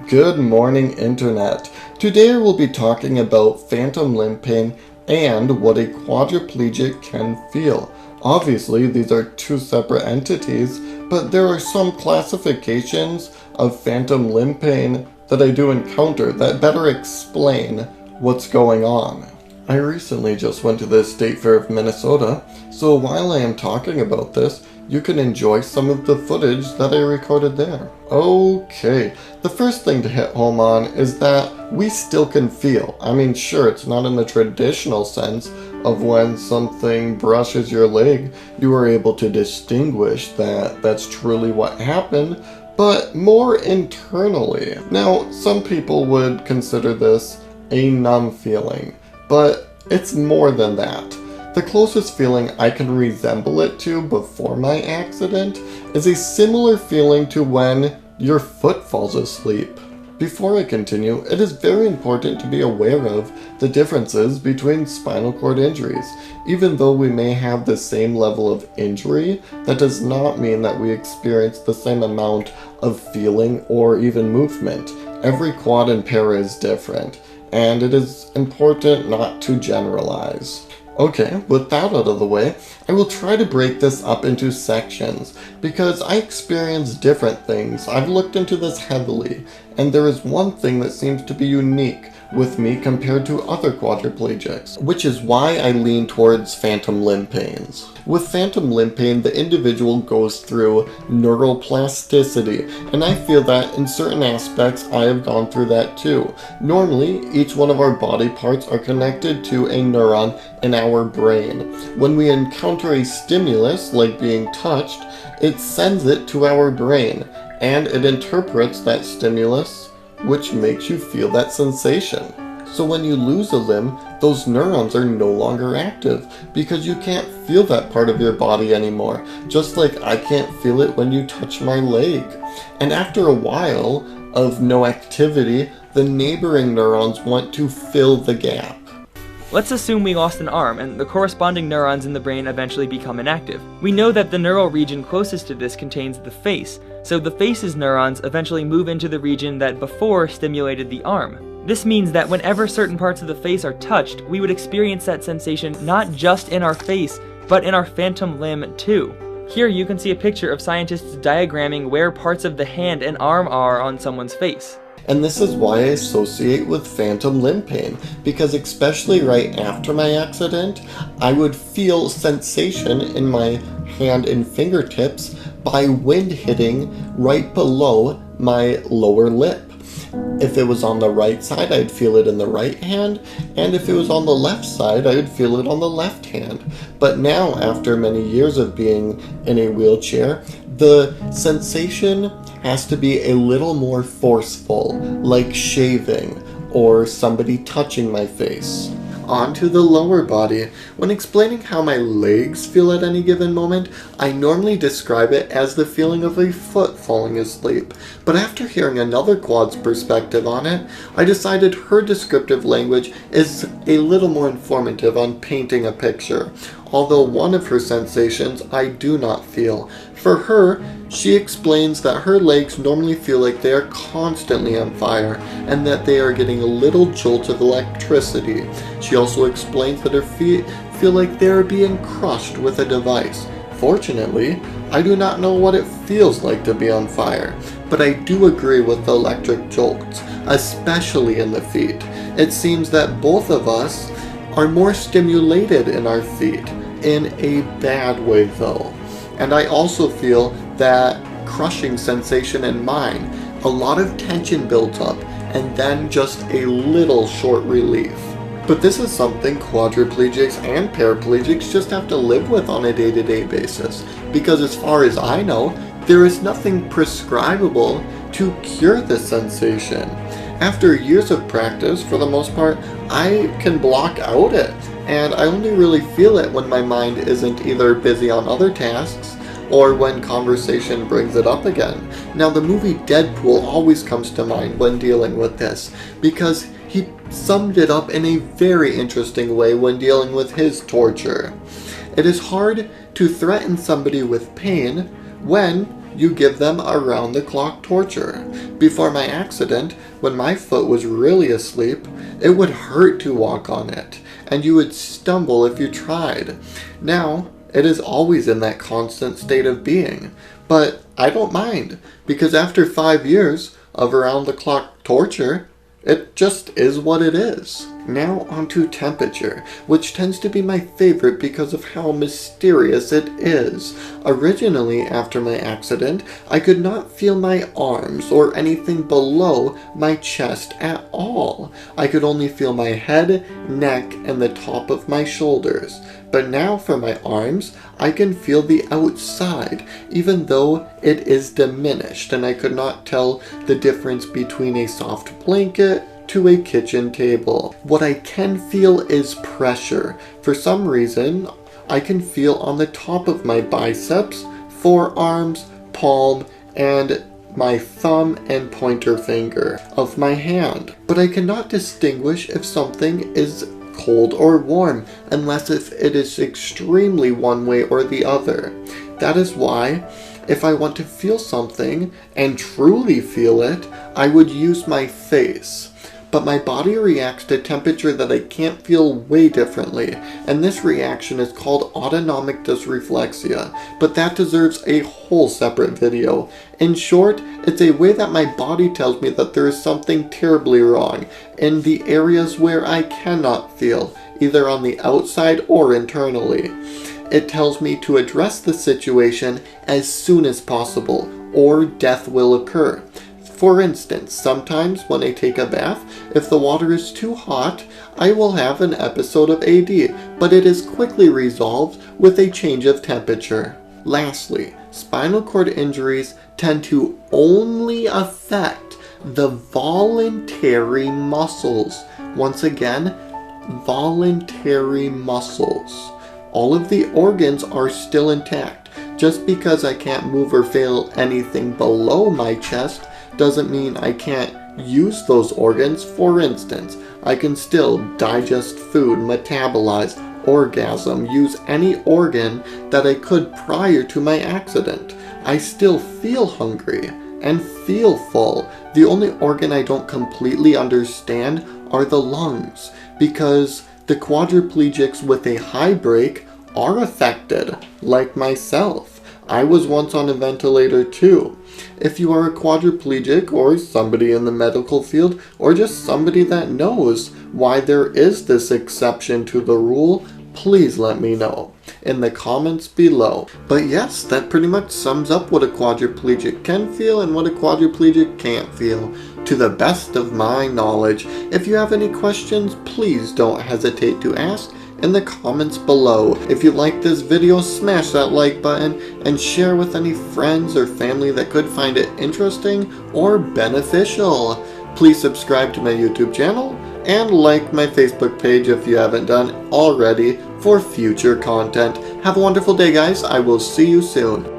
Good morning, Internet. Today we'll be talking about phantom limb pain and what a quadriplegic can feel. Obviously, these are two separate entities, but there are some classifications of phantom limb pain that I do encounter that better explain what's going on. I recently just went to the State Fair of Minnesota, so while I am talking about this, you can enjoy some of the footage that I recorded there. Okay, the first thing to hit home on is that we still can feel. I mean, sure, it's not in the traditional sense of when something brushes your leg, you are able to distinguish that that's truly what happened, but more internally. Now, some people would consider this a numb feeling, but it's more than that. The closest feeling I can resemble it to before my accident is a similar feeling to when your foot falls asleep. Before I continue, it is very important to be aware of the differences between spinal cord injuries. Even though we may have the same level of injury, that does not mean that we experience the same amount of feeling or even movement. Every quad and para is different, and it is important not to generalize. Okay, with that out of the way, I will try to break this up into sections, because I experience different things. I've looked into this heavily, and there is one thing that seems to be unique with me compared to other quadriplegics, which is why I lean towards phantom limb pains. With phantom limb pain, the individual goes through neuroplasticity, and I feel that in certain aspects I have gone through that too. Normally, each one of our body parts are connected to a neuron in our brain. When we encounter a stimulus, like being touched, it sends it to our brain, and it interprets that stimulus, which makes you feel that sensation. So when you lose a limb, those neurons are no longer active because you can't feel that part of your body anymore, just like I can't feel it when you touch my leg. And after a while of no activity, the neighboring neurons want to fill the gap. Let's assume we lost an arm, and the corresponding neurons in the brain eventually become inactive. We know that the neural region closest to this contains the face, so the face's neurons eventually move into the region that before stimulated the arm. This means that whenever certain parts of the face are touched, we would experience that sensation not just in our face, but in our phantom limb too. Here you can see a picture of scientists diagramming where parts of the hand and arm are on someone's face. And this is why I associate with phantom limb pain, because especially right after my accident, I would feel sensation in my hand and fingertips by wind hitting right below my lower lip. If it was on the right side, I'd feel it in the right hand, and if it was on the left side, I would feel it on the left hand. But now, after many years of being in a wheelchair, the sensation has to be a little more forceful, like shaving or somebody touching my face. On to the lower body. When explaining how my legs feel at any given moment, I normally describe it as the feeling of a foot falling asleep. But after hearing another quad's perspective on it, I decided her descriptive language is a little more informative on painting a picture. Although one of her sensations I do not feel. For her, she explains that her legs normally feel like they are constantly on fire and that they are getting a little jolt of electricity. She also explains that her feet feel like they are being crushed with a device. Fortunately, I do not know what it feels like to be on fire, but I do agree with the electric jolts, especially in the feet. It seems that both of us are more stimulated in our feet, in a bad way though. And I also feel that crushing sensation in mine. A lot of tension built up, and then just a little short relief. But this is something quadriplegics and paraplegics just have to live with on a day-to-day basis, because as far as I know, there is nothing prescribable to cure this sensation. After years of practice, for the most part, I can block out it, and I only really feel it when my mind isn't either busy on other tasks or when conversation brings it up again. Now, the movie Deadpool always comes to mind when dealing with this, because he summed it up in a very interesting way when dealing with his torture. It is hard to threaten somebody with pain when you give them around-the-clock torture. Before my accident, when my foot was really asleep, it would hurt to walk on it, and you would stumble if you tried. Now, it is always in that constant state of being. But I don't mind, because after 5 years of around-the-clock torture, it just is what it is. Now onto temperature, which tends to be my favorite because of how mysterious it is. Originally, after my accident, I could not feel my arms or anything below my chest at all. I could only feel my head, neck, and the top of my shoulders. But now for my arms, I can feel the outside, even though it is diminished, and I could not tell the difference between a soft blanket to a kitchen table. What I can feel is pressure. For some reason, I can feel on the top of my biceps, forearms, palm, and my thumb and pointer finger of my hand. But I cannot distinguish if something is cold or warm, unless if it is extremely one way or the other. That is why, if I want to feel something and truly feel it, I would use my face. But my body reacts to temperature that I can't feel way differently, and this reaction is called autonomic dysreflexia, but that deserves a whole separate video. In short, it's a way that my body tells me that there is something terribly wrong in the areas where I cannot feel, either on the outside or internally. It tells me to address the situation as soon as possible, or death will occur. For instance, sometimes when I take a bath, if the water is too hot, I will have an episode of AD, but it is quickly resolved with a change of temperature. Lastly, spinal cord injuries tend to only affect the voluntary muscles. Once again, voluntary muscles. All of the organs are still intact. Just because I can't move or feel anything below my chest doesn't mean I can't use those organs. For instance, I can still digest food, metabolize, orgasm, use any organ that I could prior to my accident. I still feel hungry and feel full. The only organ I don't completely understand are the lungs, because the quadriplegics with a high brake are affected, like myself. I was once on a ventilator too. If you are a quadriplegic or somebody in the medical field or just somebody that knows why there is this exception to the rule, please let me know in the comments below. But yes, that pretty much sums up what a quadriplegic can feel and what a quadriplegic can't feel, to the best of my knowledge. If you have any questions, please don't hesitate to ask in the comments below. If you like this video, smash that like button and share with any friends or family that could find it interesting or beneficial. Please subscribe to my YouTube channel and like my Facebook page if you haven't done already for future content. Have a wonderful day, guys. I will see you soon.